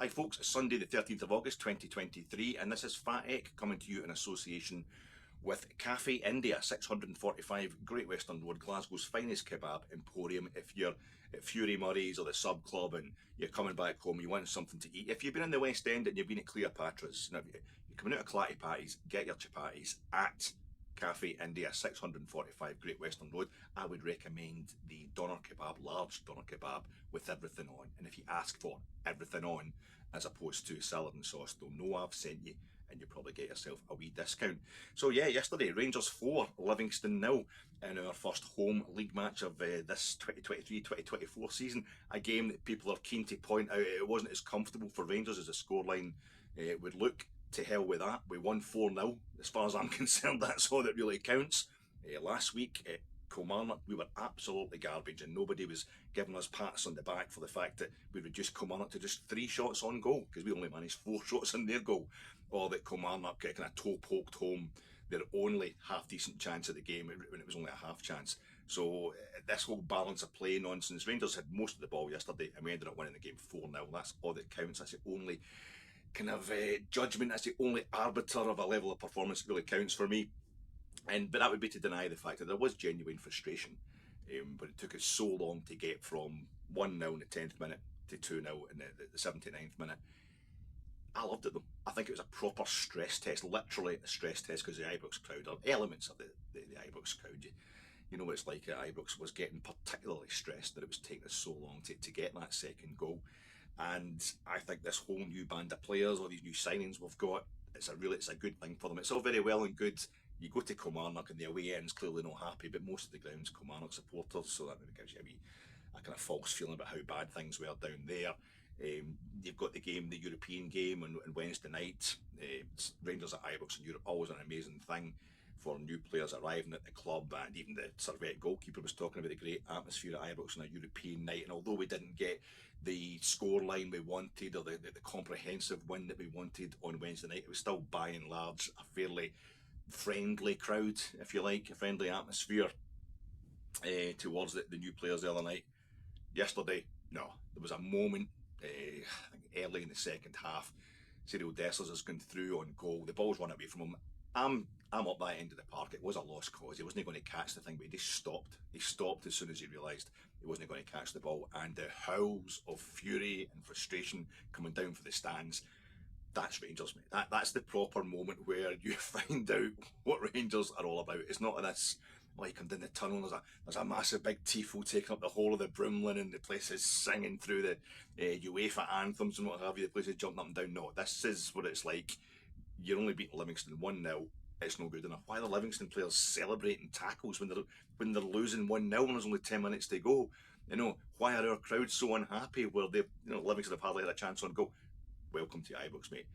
Hi folks, it's Sunday the 13th of August 2023 and this is Fat Egg coming to you in association with Cafe India, 645 Great Western Road, Glasgow's finest kebab emporium. If you're at Fury Murray's or the Sub Club and you're coming back home, you want something to eat. If you've been in the West End and you've been at Cleopatra's, you're coming out of Clatty Patties, get your chapatis at Cafe India, 645 Great Western Road. I would recommend the doner kebab, large doner kebab with everything on. And if you ask for everything on, as opposed to salad and sauce, they'll know I've sent you and you probably get yourself a wee discount. So yeah, yesterday, Rangers 4, Livingston 0 in our first home league match of this 2023-2024 season. A game that people are keen to point out it wasn't as comfortable for Rangers as the scoreline would look. To hell with that. We won 4-0. As far as I'm concerned, that's all that really counts. Last week at Kilmarnock, we were absolutely garbage and nobody was giving us pats on the back for the fact that we reduced Kilmarnock to just 3 shots on goal, because we only managed 4 shots on their goal. Or that Kilmarnock kind of toe-poked home their only half-decent chance of the game when it was only a half chance. So this whole balance of play nonsense. Rangers had most of the ball yesterday and we ended up winning the game 4-0. That's all that counts. That's the only kind of judgment, that's the only arbiter of a level of performance that really counts for me. But that would be to deny the fact that there was genuine frustration, but it took us so long to get from 1-0 in the 10th minute to 2-0 in the 79th minute. I loved it though. I think it was a proper stress test, literally a stress test, because the Ibrox crowd, or elements of the Ibrox crowd, you know what it's like at Ibrox, was getting particularly stressed that it was taking us so long to get that second goal. And I think this whole new band of players, all these new signings we've got, it's a good thing for them. It's all very well and good. You go to Kilmarnock and the away end's clearly not happy, but most of the ground's Kilmarnock supporters, so that maybe gives you a kind of false feeling about how bad things were down there. You've got the game, the European game on Wednesday night. Rangers at Ibrox in Europe, always an amazing thing for new players arriving at the club, and even the Servette goalkeeper was talking about the great atmosphere at Ibrox on a European night. And although we didn't get the scoreline we wanted, or the comprehensive win that we wanted on Wednesday night, it was still by and large a fairly friendly crowd, if you like, a friendly atmosphere towards the new players the other night. Yesterday, no, there was a moment, I think early in the second half, Cyril Dessers has gone through on goal, the ball's run away from him. I'm up that end of the park. It was a lost cause. He wasn't going to catch the thing, but he just stopped. He stopped as soon as he realised he wasn't going to catch the ball. And the howls of fury and frustration coming down for the stands, that's Rangers, mate. That's the proper moment where you find out what Rangers are all about. It's not this, oh, you come down the tunnel, there's a massive big tifo taking up the whole of the Broomlin and the place is singing through the UEFA anthems and what have you. The place is jumping up and down. No, this is what it's like. You're only beating Livingston 1-0. It's no good enough. Why are the Livingston players celebrating tackles when they're losing 1-0 and there's only 10 minutes to go? You know, why are our crowds so unhappy where Livingston have hardly had a chance on goal? Welcome to Ibrox, mate.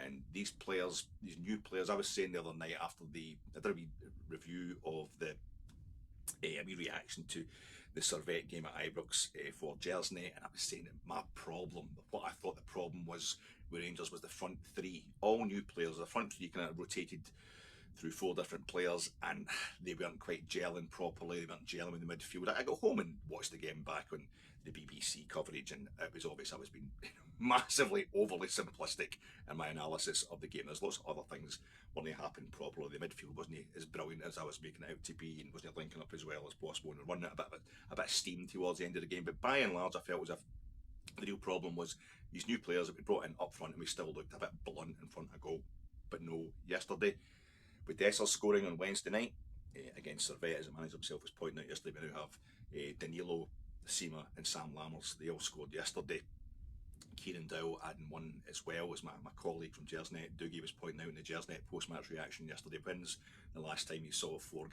And these players, these new players, I was saying the other night after I did a wee review of a wee reaction to the Servette game at Ibrox for Jersey, and I was saying that my problem, what I thought the problem was with Rangers, was the front three, all new players. The front three kind of rotated through 4 different players and they weren't quite gelling properly, they weren't gelling with the midfield. I got home and watched the game back on the BBC coverage and it was obvious I was being massively overly simplistic in my analysis of the game. There's lots of other things weren't happening properly. The midfield wasn't as brilliant as I was making it out to be and wasn't linking up as well as possible and running out a bit of steam towards the end of the game. But by and large I felt as if the real problem was these new players that we brought in up front and we still looked a bit blunt in front of goal. But no, yesterday, with Dessers scoring on Wednesday night against Servette, as the manager himself was pointing out yesterday, we now have Danilo, Sima and Sam Lammers. They all scored yesterday. Kieran Dowell adding one as well, as my colleague from Jersnet, Doogie, was pointing out in the Jersnet post-match reaction yesterday. When's the last time you saw 4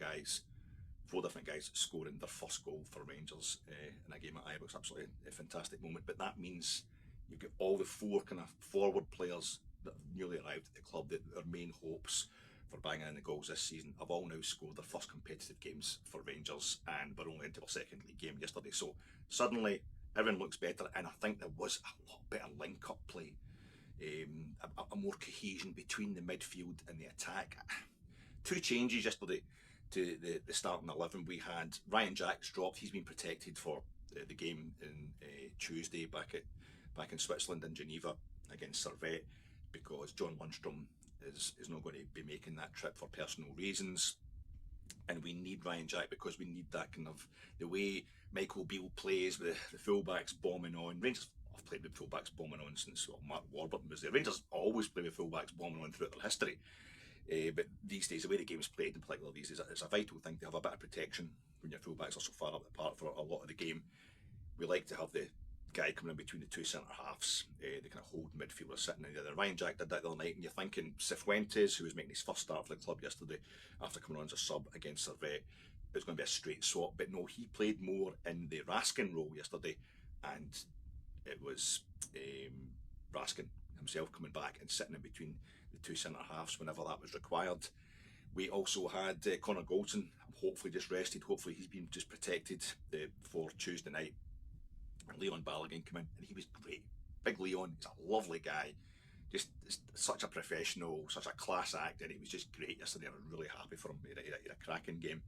different guys scoring their first goal for Rangers in a game at Ibrox? Absolutely a fantastic moment. But that means you've got all the 4 kind of forward players that have newly arrived at the club, that are main hopes for banging in the goals this season, have all now scored their first competitive games for Rangers, and we're only into our second league game yesterday. So suddenly everything looks better, and I think there was a lot better link-up play, a more cohesion between the midfield and the attack. 2 changes yesterday to the starting 11. We had Ryan Jacks dropped. He's been protected for the game in Tuesday back in Switzerland in Geneva. against Servette, because John Lundstrom is not going to be making that trip for personal reasons. And we need Ryan Jack, because we need that kind of, the way Michael Beale plays with the fullbacks bombing on. Rangers have played with fullbacks bombing on since Mark Warburton was there. Rangers always play with fullbacks bombing on throughout their history. But these days, the way the game's played, in particular these days, it's a vital thing to have a bit of protection when your fullbacks are so far up the park for a lot of the game. We like to have the guy coming in between the two centre halves, the kind of holding midfielder sitting in the other. Ryan Jack did that the other night, and you're thinking Cifuentes, who was making his first start for the club yesterday after coming on as a sub against Servette, it was going to be a straight swap, but no, he played more in the Raskin role yesterday, and it was Raskin himself coming back and sitting in between the two centre halves whenever that was required. We also had Connor Goldson, hopefully just rested, hopefully he's been just protected for Tuesday night. Leon Balogun came in and he was great. Big Leon, he's a lovely guy, just such a professional, such a class act, and he was just great yesterday. I was really happy for him. He had a cracking game.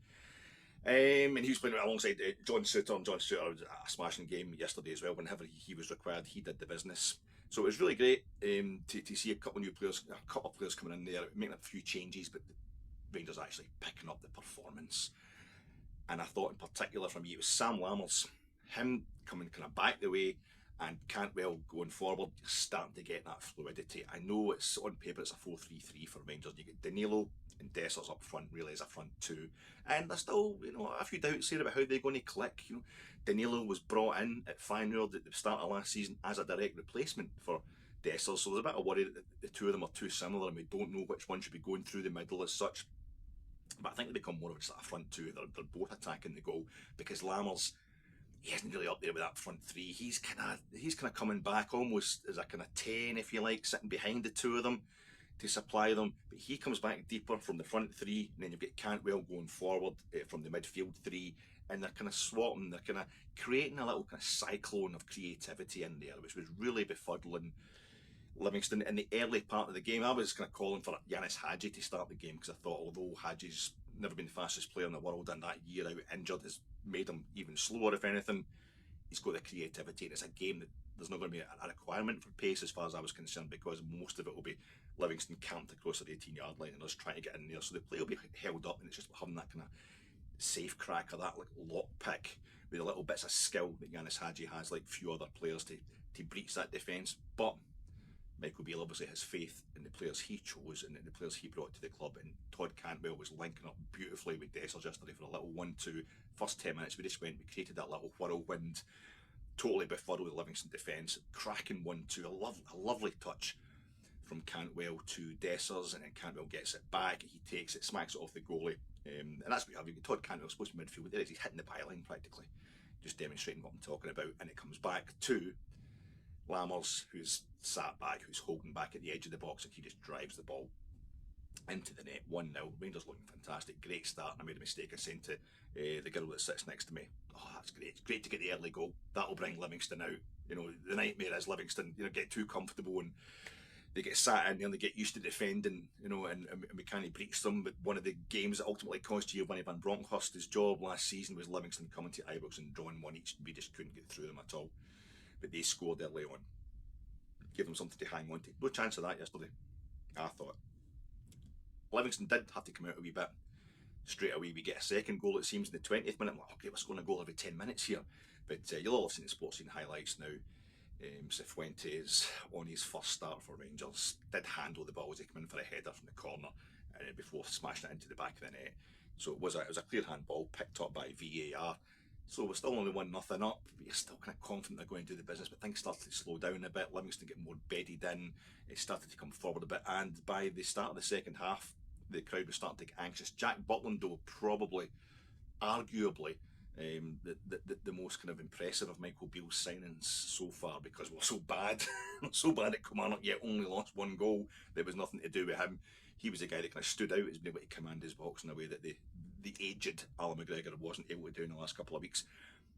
And he was playing alongside John Suter, and John Suter was a smashing game yesterday as well. Whenever he was required, he did the business. So it was really great to see a couple of new players, a couple of players coming in there, making a few changes, but the Rangers actually picking up the performance. And I thought in particular for me, it was Sam Lammers, him coming kind of back the way, and Cantwell going forward, starting to get that fluidity. I know it's on paper it's a 4-3-3 for Rangers. You get Danilo and Dessers up front, really as a front two, and there's still a few doubts here about how they're going to click. Danilo was brought in at Feyenoord at the start of last season as a direct replacement for Dessers, so there's a bit of worry that the two of them are too similar, and we don't know which one should be going through the middle as such. But I think they become more of just a front two. They're both attacking the goal, because Lammers, he isn't really up there with that front three. He's kind of coming back almost as a kind of 10, if you like, sitting behind the two of them to supply them. But he comes back deeper from the front three, and then you've got Cantwell going forward from the midfield three, and they're kind of swapping. They're kind of creating a little kind of cyclone of creativity in there, which was really befuddling Livingston in the early part of the game. I was kind of calling for Yanis Hadji to start the game, because I thought, although Hadji's never been the fastest player in the world, and that year out injured has made him even slower, if anything, he's got the creativity, and it's a game that there's not going to be a requirement for pace as far as I was concerned, because most of it will be Livingston camped across the 18-yard line and us trying to get in there, so the play will be held up, and it's just having that kind of safe crack, or that like lock pick with the little bits of skill that Yanis Hadji has, like few other players, to breach that defence. But Michael Beale obviously has faith in the players he chose and the players he brought to the club, and Todd Cantwell was linking up beautifully with Dessers yesterday for a little 1-2. First 10 minutes we just went, we created that little whirlwind, totally befuddled the Livingston defence, cracking 1-2, a lovely touch from Cantwell to Dessers, and then Cantwell gets it back, he takes it, smacks it off the goalie, and that's what you have. You get Todd Cantwell supposed to be midfield, there he's hitting the byline practically, just demonstrating what I'm talking about, and it comes back to Lammers, who's sat back, who's holding back at the edge of the box, and he just drives the ball into the net. 1-0. Rangers looking fantastic. Great start. I made a mistake of saying to the girl that sits next to me, oh, that's great. It's great to get the early goal. That'll bring Livingston out. The nightmare is Livingston, get too comfortable and they get sat in there and they get used to defending, and we can't breach them. But one of the games that ultimately cost Giovanni van Bronckhorst his job last season was Livingston coming to Ibrox and drawing one each. We just couldn't get through them at all. But they scored early on. Give them something to hang on to. No chance of that yesterday, I thought. Livingston did have to come out a wee bit. Straight away we get a second goal, it seems, in the 20th minute. I'm like, okay, we're scoring a goal every 10 minutes here. But you'll all have seen the sports scene highlights now. Cifuentes, on his first start for Rangers, did handle the ball as he came in for a header from the corner before smashing it into the back of the net. So it was a clear hand ball picked up by VAR. So we're still only 1-0 up, but you're still kind of confident they're going to do the business. But things started to slow down a bit. Livingston get more bedded in. It started to come forward a bit. And by the start of the second half, the crowd was starting to get anxious. Jack Butland, though, probably, arguably, the most kind of impressive of Michael Beale's signings so far, because we're so bad. So bad at Kilmarnock, yet only lost one goal. There was nothing to do with him. He was the guy that kind of stood out as being able to command his box in a way that the aged Alan McGregor wasn't able to do in the last couple of weeks.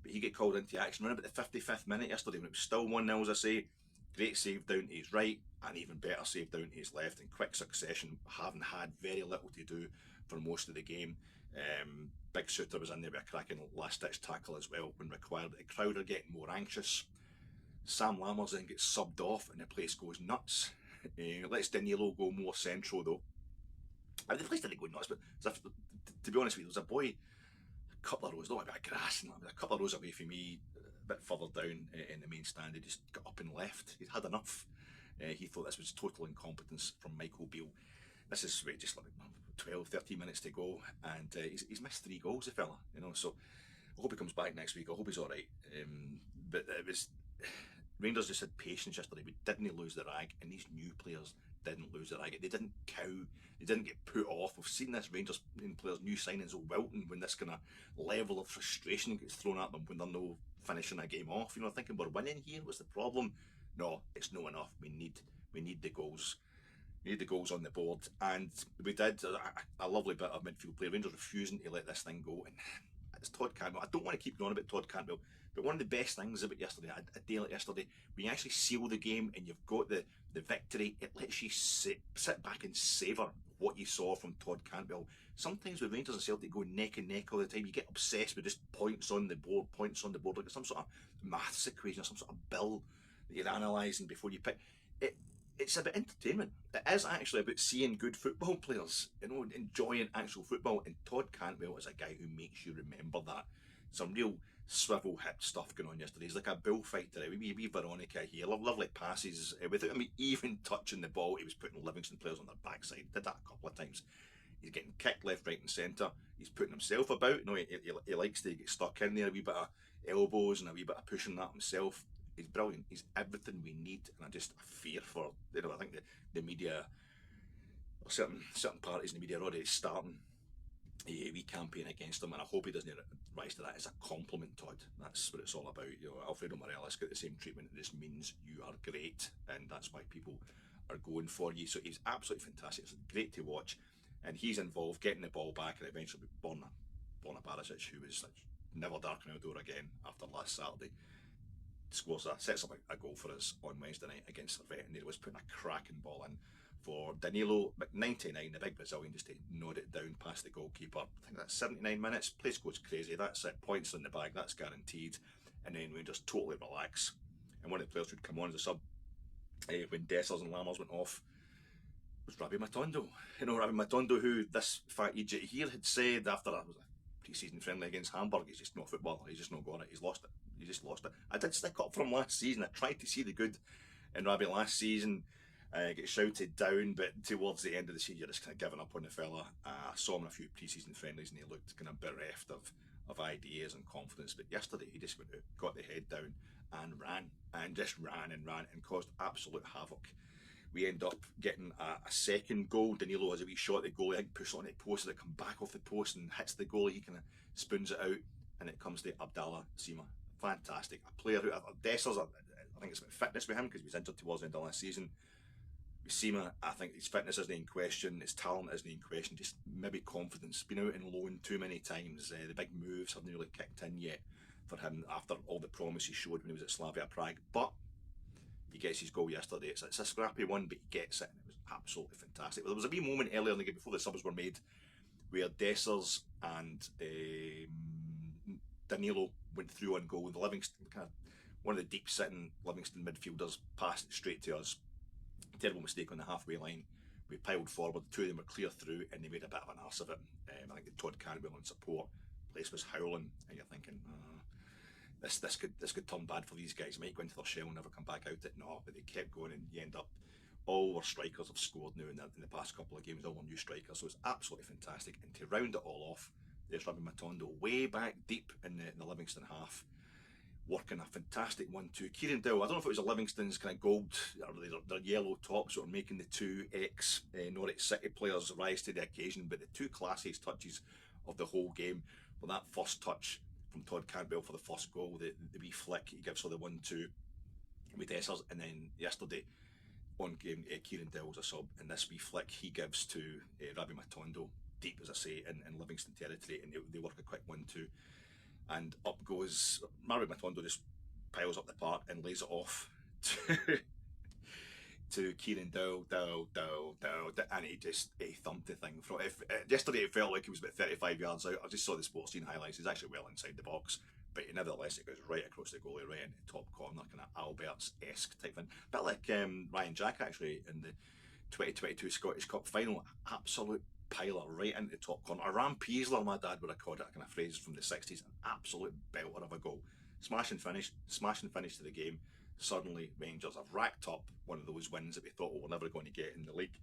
But he get called into action around about the 55th minute yesterday when it was still 1-0, as I say. Great save down to his right, and even better save down to his left in quick succession, having had very little to do for most of the game. Big Suter was in there with a cracking last-ditch tackle as well when required. The crowd are getting more anxious. Sam Lammers then gets subbed off and the place goes nuts. Lets Danilo go more central though. I mean, the place didn't go nuts, but to be honest with you, there was a boy a couple of rows, not a bit of grass, and a couple of rows away from me, a bit further down in the main stand. He just got up and left. He'd had enough. He thought this was total incompetence from Michael Beale. This is just like 12, 13 minutes to go, and he's missed 3 goals, the fella. So I hope he comes back next week. I hope he's all right. But it was Rangers just had patience yesterday. We didn't lose the rag, and these new players didn't lose the rag. They didn't cow. They didn't get put off. We've seen this Rangers players, new signings, wilting when this kind of level of frustration gets thrown at them when they're no finishing a game off. Thinking we're winning here. What's the problem? No, it's not enough. We need the goals. We need the goals on the board, and we did. A lovely bit of midfield play. Rangers refusing to let this thing go, and it's Todd Cantwell. I don't want to keep going about Todd Cantwell, but one of the best things about yesterday, a day like yesterday, when you actually seal the game and you've got the victory, it lets you sit back and savour what you saw from Todd Cantwell. Sometimes with Rangers and Celtic go neck and neck all the time, you get obsessed with just points on the board, like it's some sort of maths equation or some sort of bill that you're analysing before you pick it. It's about entertainment. It is actually about seeing good football players, enjoying actual football. And Todd Cantwell is a guy who makes you remember that. Some real swivel hip stuff going on yesterday. He's like a bullfighter. Wee Veronica here. Lovely passes without him even touching the ball. He was putting Livingston players on their backside. Did that a couple of times. He's getting kicked left, right, and centre. He's putting himself about. He likes to get stuck in there. A wee bit of elbows and a wee bit of pushing that himself. He's brilliant. He's everything we need, and I fear for I think the media, or certain parties in the media are already starting a wee campaign against him, and I hope he doesn't rise to that. It's a compliment, Todd. That's what it's all about. Alfredo Morelos got the same treatment. This means you are great, and that's why people are going for you. So he's absolutely fantastic. It's great to watch, and he's involved getting the ball back, and eventually Borna Barisic, who was never darkening our door again after last Saturday, sets up a goal for us on Wednesday night against Servette, and he was putting a cracking ball in for Danilo. But 99, the big Brazilian, just to nod it down past the goalkeeper. I think that's 79 minutes. Place goes crazy. That's it. Points in the bag. That's guaranteed. And then we just totally relax. And one of the players who'd come on as a sub when Dessers and Lammers went off was Rabbi Matondo. Rabbi Matondo, who this fat idiot here had said after a pre-season friendly against Hamburg, he's just not a footballer. He's just not got it. He's lost it. He just lost it. I did stick up for him last season. I tried to see the good in Rabbi last season. Get shouted down, but towards the end of the season, you're just kind of giving up on the fella. I saw him in a few pre-season friendlies, and he looked kind of bereft of ideas and confidence. But yesterday, he just went out, got the head down, and ran, and caused absolute havoc. We end up getting a second goal. Danilo has a wee shot at the goalie, I think pushes on the post, and it comes back off the post and hits the goalie. He kind of spoons it out, and it comes to Abdallah Sima. Fantastic. A player who, Dessers, I think it's about fitness with him because he was injured towards the end of last season. With Sima, I think his fitness isn't in question, his talent isn't in question, just maybe confidence. Been out in loan too many times. The big moves haven't really kicked in yet for him after all the promise he showed when he was at Slavia Prague. But he gets his goal yesterday. It's a scrappy one, but he gets it, and it was absolutely fantastic. Well, there was a wee moment earlier in the game before the subs were made where Dessers and Danilo went through on goal, and the Livingston one of the deep sitting Livingston midfielders passed it straight to us. Terrible mistake on the halfway line. We piled forward, the two of them were clear through, and they made a bit of an arse of it. I think Todd Cantwell on support, the place was howling, and you're thinking, this could turn bad for these guys. Might go into their shell and never come back out it. No, but they kept going, and you end up, all our strikers have scored now in the past couple of games, all our new strikers, so it's absolutely fantastic. And to round it all off, there's Rabbi Matondo way back deep in the Livingston half, working a fantastic 1-2. Kieran Dow, I don't know if it was a Livingston's kind of gold, or their yellow tops that were making the two Norwich City players rise to the occasion, but the two classiest touches of the whole game were that first touch from Todd Cantwell for the first goal, the wee flick he gives for the 1-2 with Dessers, and then yesterday on game, Kieran Dow was a sub, and this wee flick he gives to Rabbi Matondo, deep as I say, in Livingston territory, and they work a quick 1-2. And up goes Rabbi Matondo, just piles up the park and lays it off to Kieran Dow, and he thumped the thing. Yesterday it felt like he was about 35 yards out. I just saw the sports scene highlights. He's actually well inside the box. but nevertheless it goes right across the goalie, right into the top corner, kind of Alberts-esque type thing. A bit like Ryan Jack actually in the 2022 Scottish Cup final, absolute piler right into the top corner. A Ram Peasler, my dad would have called it, a kind of phrase from the 60s, an absolute belter of a goal. Smash and finish to the game. Suddenly Rangers have racked up one of those wins that we thought we were never going to get in the league.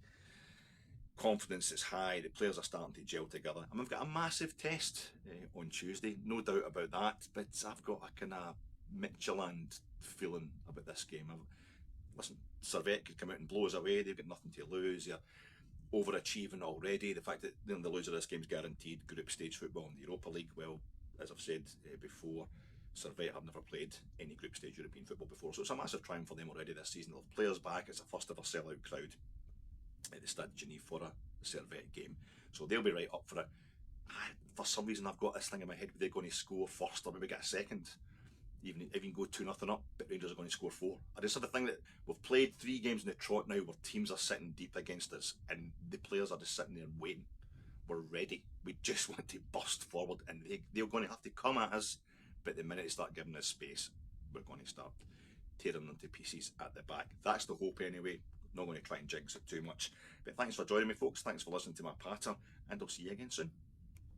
Confidence is high, the players are starting to gel together, and we've got a massive test on Tuesday, no doubt about that, but I've got a kind of Midtjylland feeling about this game. Listen, Servette could come out and blow us away, they've got nothing to lose, they're overachieving already. The fact that the loser of this game is guaranteed group stage football in the Europa League, well, as I've said before, Servette have never played any group stage European football before, so it's a massive triumph for them already this season. They'll have players back, it's a first ever sellout crowd at the Stade Genève for a Servette game, so they'll be right up for it. For some reason I've got this thing in my head where they're going to score first or maybe get a second, even go 2-0 up, but Rangers are going to score 4. I just have the thing that we've played 3 games in the trot now where teams are sitting deep against us and the players are just sitting there and waiting. We're ready, we just want to burst forward, and they're going to have to come at us, but the minute they start giving us space, we're going to start tearing them to pieces at the back. That's the hope anyway. Not going to try and jinx it too much. But thanks for joining me, folks. Thanks for listening to my patter, and I'll see you again soon.